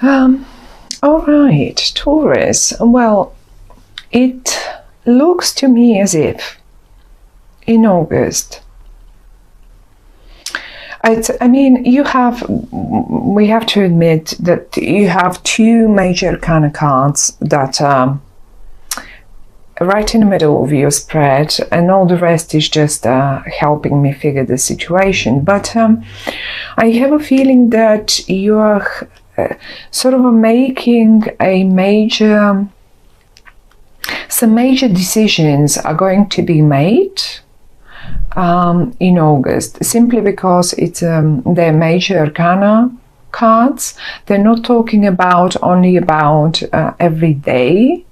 All right, Taurus. Well, it looks to me as if in August, we have to admit that you have two major kind of cards that are right in the middle of your spread, and all the rest is just helping me figure the situation. But I have a feeling that you are sort of making some major decisions are going to be made in August, simply because it's they're major arcana cards. They're not talking only about every day,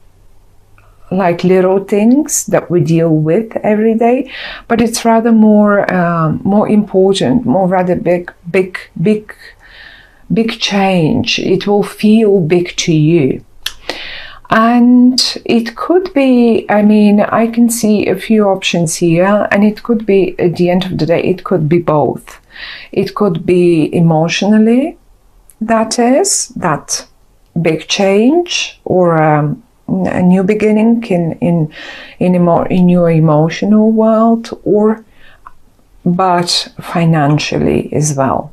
like little things that we deal with every day, but it's rather more important, more rather big change. It will feel big to you. And it could be, I can see a few options here, and it could be, at the end of the day, it could be both. It could be emotionally, that is, that big change, or a new beginning in your emotional world, but financially as well.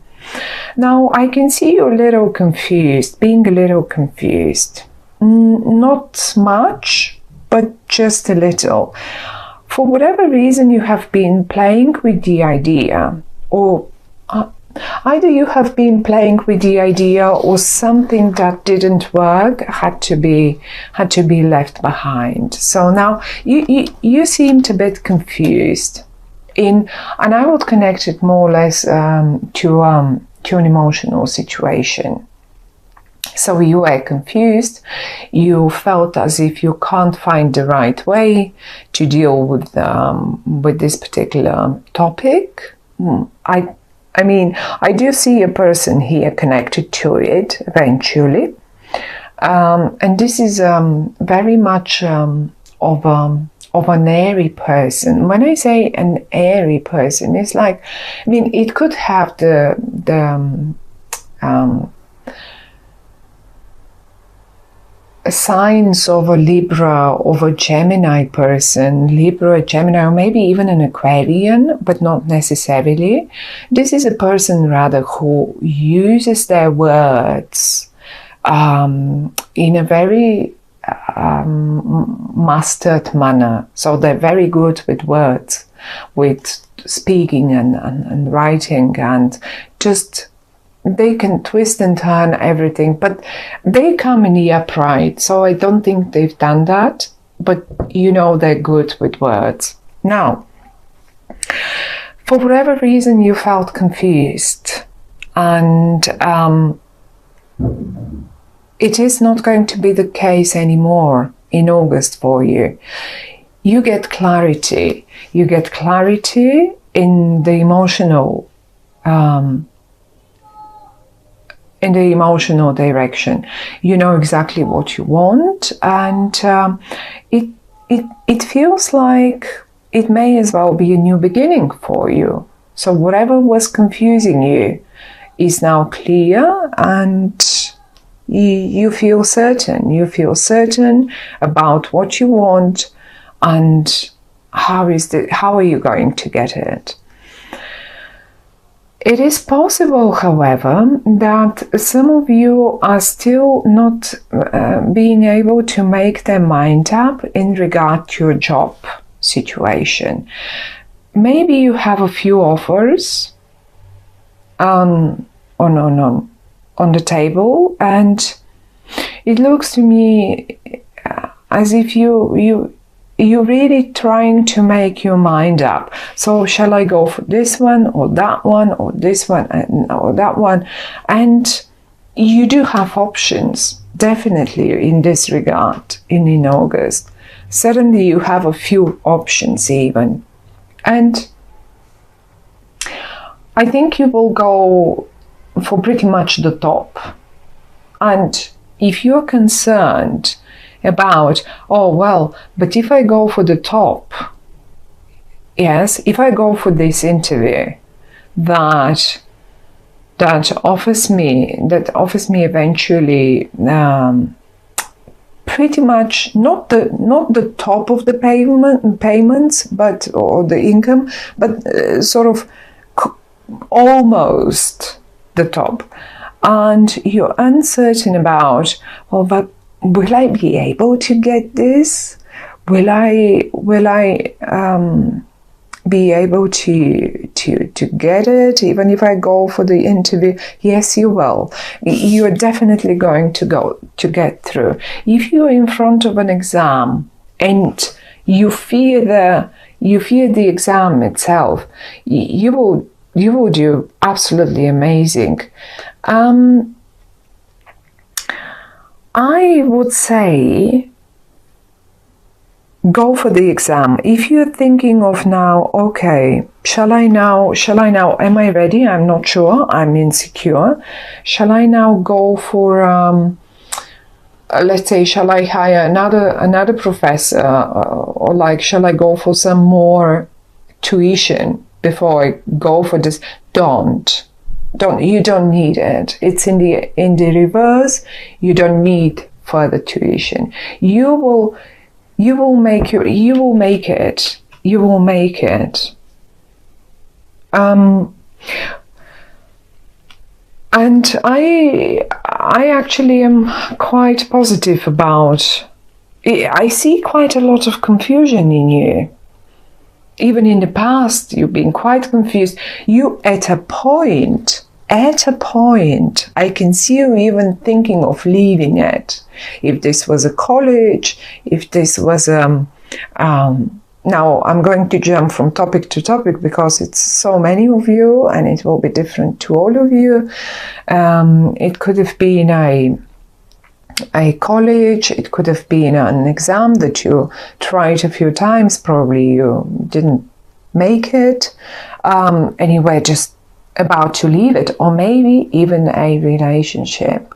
Now, I can see you're being a little confused. Not much, but just a little. For whatever reason, you have been playing with the idea, or either you have been playing with the idea, or something that didn't work had to be left behind. So now you seemed a bit confused, and I would connect it more or less to an emotional situation. So you were confused, you felt as if you can't find the right way to deal with this particular topic. I do see a person here connected to it eventually. And this is very much of an airy person. When I say an airy person, it's like, it could have the signs of a Libra, of a Gemini person, Libra, Gemini, or maybe even an Aquarian, but not necessarily. This is a person rather who uses their words in a very mastered manner. So they're very good with words, with speaking and writing, and just they can twist and turn everything, but they come in the upright. So I don't think they've done that, but they're good with words. Now, for whatever reason, you felt confused, and it is not going to be the case anymore in August for you. You get clarity. You get clarity in the emotional direction. You know exactly what you want, and it feels like it may as well be a new beginning for you. So whatever was confusing you is now clear, and you feel certain. You feel certain about what you want, and how are you going to get it. It is possible, however, that some of you are still not being able to make their mind up in regard to your job situation. Maybe you have a few offers on the table, and it looks to me as if you're really trying to make your mind up. So shall I go for this one, or that one, or this one, or that one? And you do have options, definitely, in this regard, in August. Suddenly you have a few options even. And I think you will go for pretty much the top. And if you're concerned about, but if I go for the top, yes, if I go for this interview, that that offers me eventually pretty much not the top of the payments, but or the income, but sort of almost the top, and you're uncertain about, well, but will I be able to get this? Will I be able to get it even if I go for the interview? Yes, you will. You're definitely going to get through. If you're in front of an exam and you fear the exam itself, you will do absolutely amazing. I would say go for the exam. If you're thinking of now, okay, shall I now, am I ready? I'm not sure, I'm insecure. Shall I now go for, let's say, shall I hire another professor, or like, shall I go for some more tuition before I go for this? You don't need it. It's in the reverse. You don't need further tuition. You will make it. And I actually am quite positive about. I see quite a lot of confusion in you. Even in the past, you've been quite confused. You, at a point, I can see you even thinking of leaving it. If this was a college, if this was now I'm going to jump from topic to topic because it's so many of you and it will be different to all of you. It could have been a college, it could have been an exam that you tried a few times, probably you didn't make it, and you were just about to leave it, or maybe even a relationship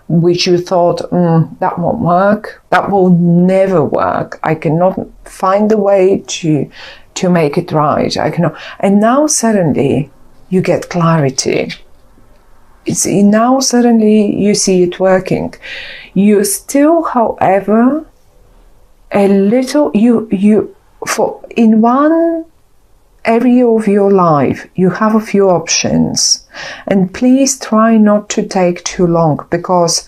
which you thought, that won't work, that will never work, I cannot find a way to make it right, I cannot. And now suddenly you get clarity. Now suddenly you see it working. You still, however, a little, in one area of your life, you have a few options. And please try not to take too long, because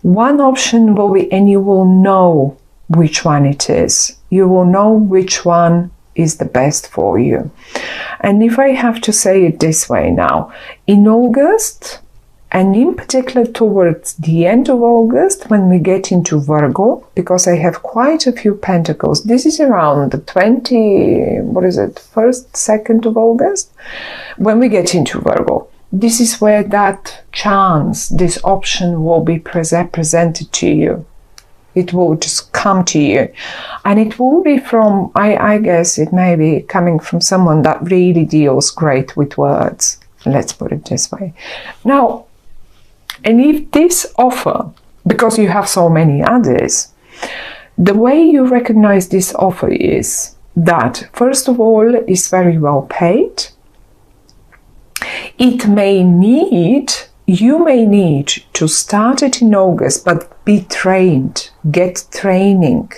one option will be, and you will know which one it is. You will know which one is the best for you. And if I have to say it this way now, in August, and in particular towards the end of August, when we get into Virgo, because I have quite a few pentacles, this is around the 1st, 2nd of August, when we get into Virgo, this is where that chance, this option will be presented to you. It will just come to you. And it will be from, I guess it may be coming from someone that really deals great with words. Let's put it this way. Now, and if this offer, because you have so many others, the way you recognize this offer is that, first of all, it's very well paid. You may need to start it in August, but be trained, get training.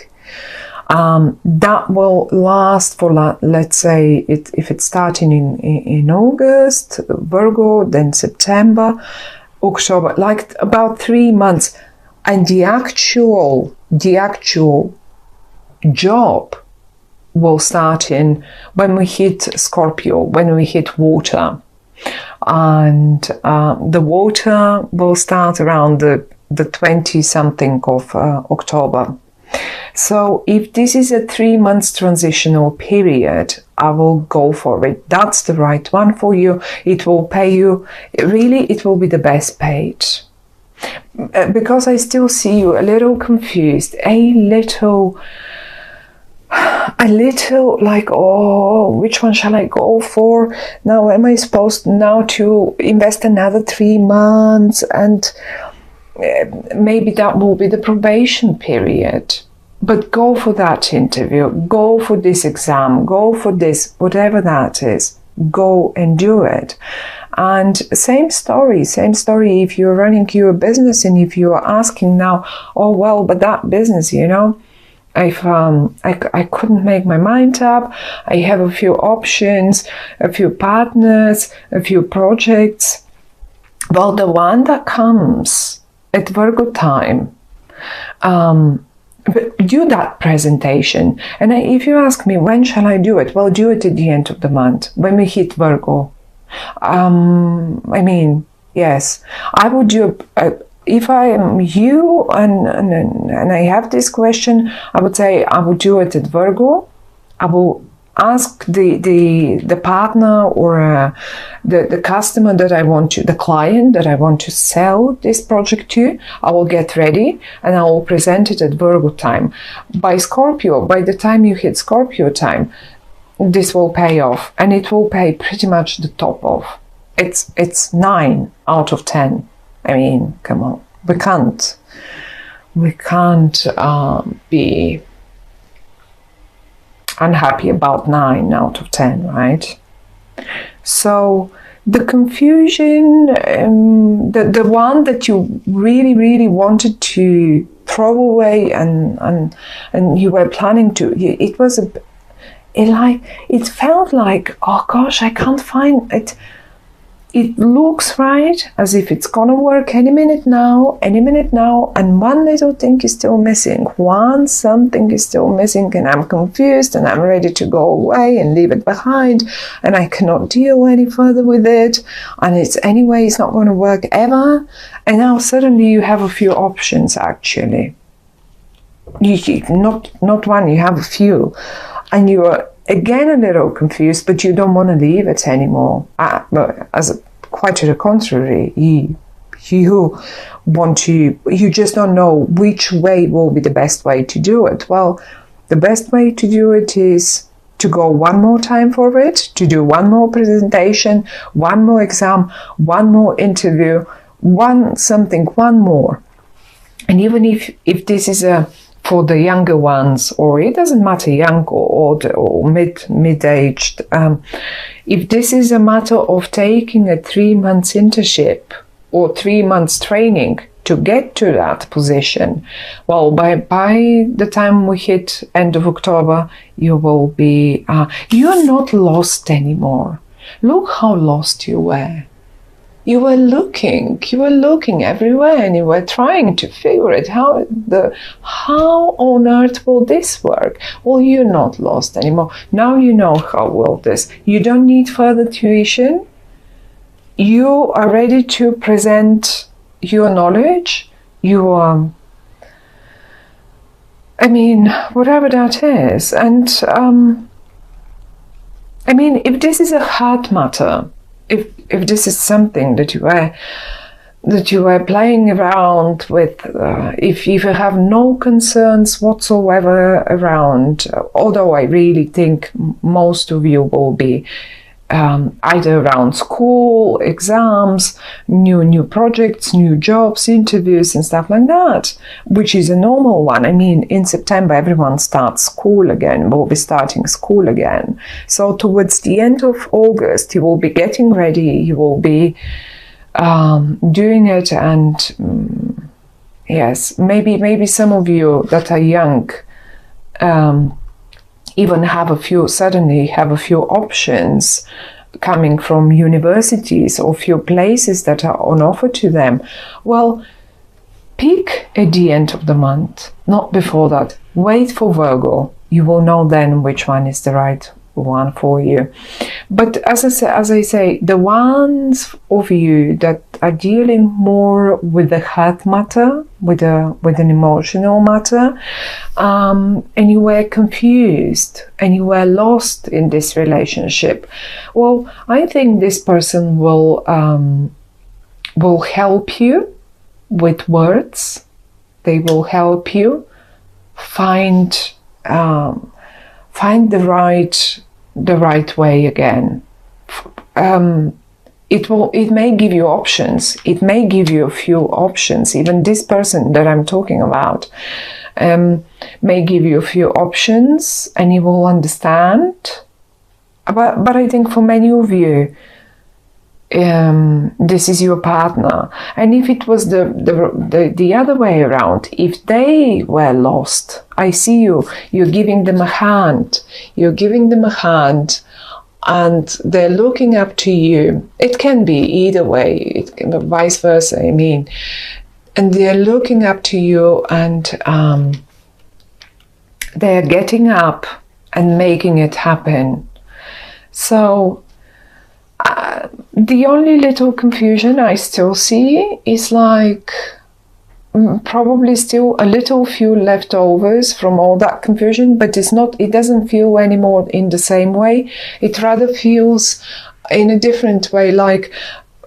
That will last for, let's say, if it's starting in August, Virgo, then September, October, like about 3 months. And the actual job will start when we hit Scorpio, when we hit water. And the water will start around the 20-something of October. So if this is a 3 months transitional period, I will go for it. That's the right one for you. It will pay you, really, it will be the best paid. Because I still see you a little confused, a little like, oh, which one shall I go for? Now, am I supposed now to invest another 3 months? And maybe that will be the probation period. But go for that interview, go for this exam, go for this, whatever that is. go and do it. And same story if you're running your business and if you are asking now, oh well, but that business, if I couldn't make my mind up, I have a few options, a few partners, a few projects. Well, the one that comes at Virgo time, do that presentation. And if you ask me, when shall I do it? Well, do it at the end of the month, when we hit Virgo. Yes, I would do, if I am you and I have this question, I would say I would do it at Virgo. I will ask the partner or the customer that I want to, the client that I want to sell this project to. I will get ready and I will present it at Virgo time. By Scorpio, by the time you hit Scorpio time, this will pay off, and it will pay pretty much the top off. It's 9 out of 10. I mean, come on, we can't be unhappy about 9 out of 10, right? So the confusion, the one that you really wanted to throw away and you were planning to, it felt like, oh gosh, I can't find it. It looks right, as if it's gonna work any minute now, and one little thing is still missing. Something is still missing, and I'm confused, and I'm ready to go away and leave it behind, and I cannot deal any further with it, and it's not gonna work ever. And now suddenly you have a few options, actually. Not one, you have a few. And you are again a little confused, but you don't want to leave it anymore. Quite to the contrary, you just don't know which way will be the best way to do it. Well, the best way to do it is to go one more time for it, to do one more presentation, one more exam, one more interview, one more. And even if this is for the younger ones, or it doesn't matter, young or mid-aged, if this is a matter of taking a 3 months internship or 3 months training to get to that position, well, by the time we hit end of October, you will be, you're not lost anymore. Look how lost you were. You were looking everywhere, and you were trying to figure it how on earth will this work? Well, you're not lost anymore. Now you know how will this. You don't need further tuition. You are ready to present your knowledge. You are, whatever that is. And if this is a hard matter, if this is something that you are playing around with, if you have no concerns whatsoever around, although I really think most of you will be either around school, exams, new projects, new jobs, interviews and stuff like that, which is a normal one. In September everyone starts school again, will be starting school again. So towards the end of August you will be getting ready, you will be doing it, and yes, maybe some of you that are young even suddenly have a few options coming from universities or few places that are on offer to them. Well, pick at the end of the month, not before that. Wait for Virgo. You will know then which one is the right one for you. But as I say, the ones of you that are dealing more with the heart matter, with an emotional matter, and you were confused and you were lost in this relationship, well, I think this person will help you with words. They will help you find the right way again. It may give you options. It may give you a few options. Even this person that I'm talking about may give you a few options, and you will understand But I think for many of you, this is your partner. And if it was the other way around, if they were lost, I see you're giving them a hand. You're giving them a hand, and they're looking up to you. It can be either way, it can be vice versa, I mean. And they're looking up to you, and they're getting up and making it happen. So the only little confusion I still see is like probably still a little few leftovers from all that confusion, but it doesn't feel anymore in the same way. It rather feels in a different way, like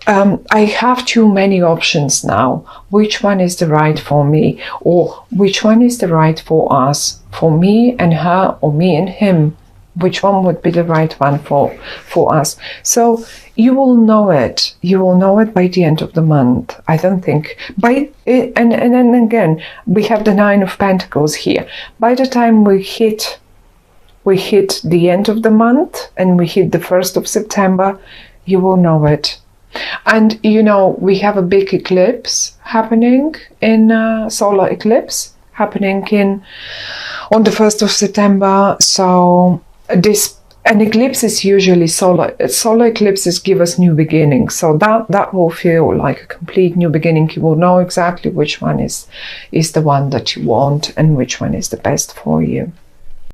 I have too many options now. Which one is the right for me? Or which one is the right for us? For me and her, or me and him? Which one would be the right one for us? So you will know it. You will know it by the end of the month. I don't think and then again, we have the 9 of Pentacles here. By the time we hit the end of the month and we hit the 1st of September, you will know it. And we have a big eclipse happening solar eclipse happening on the 1st of September. So an eclipse is usually solar eclipses give us new beginnings. So that will feel like a complete new beginning. You will know exactly which one is the one that you want and which one is the best for you.